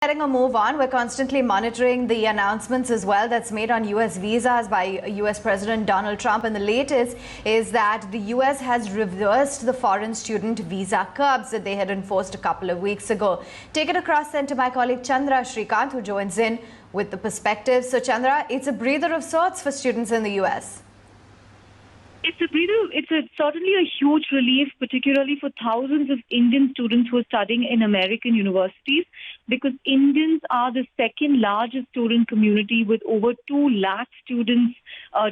Getting a move on, we're constantly monitoring the announcements as well that's made on U.S. visas by U.S. President Donald Trump. And the latest is that the U.S. has reversed the foreign student visa curbs that they had enforced a couple of weeks ago. Take it across then to my colleague Chandra Srikanth, who joins in with the perspective. So Chandra, it's a breather of sorts for students in the U.S. It's a breather. Certainly a huge relief, particularly for thousands of Indian students who are studying in American universities, because Indians are the second largest student community with over 2 lakh students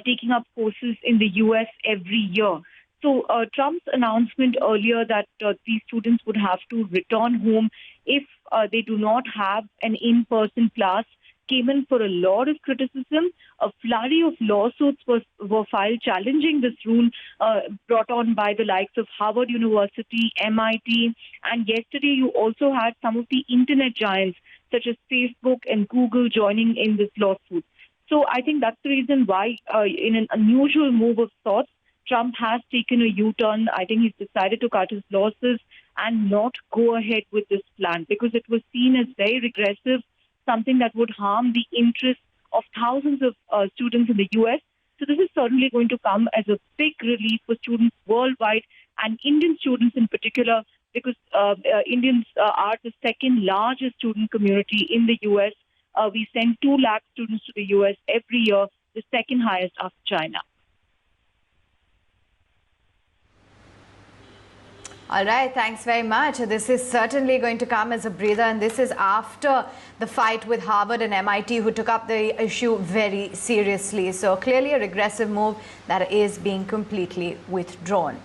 taking up courses in the U.S. every year. So Trump's announcement earlier that these students would have to return home if they do not have an in-person class came in for a lot of criticism. A flurry of lawsuits were filed challenging this rule brought on by the likes of Harvard University, MIT, and yesterday you also had some of the internet giants such as Facebook and Google joining in this lawsuit. So I think that's the reason why, in an unusual move of sorts, Trump has taken a U-turn. I think he's decided to cut his losses and not go ahead with this plan because it was seen as very regressive, something that would harm the interests of thousands of students in the U.S. So this is certainly going to come as a big relief for students worldwide and Indian students in particular, because Indians are the second largest student community in the U.S. We send 2 lakh students to the U.S. every year, the second highest after China. All right, thanks very much. This is certainly going to come as a breather, and this is after the fight with Harvard and MIT, who took up the issue very seriously. So clearly a regressive move that is being completely withdrawn.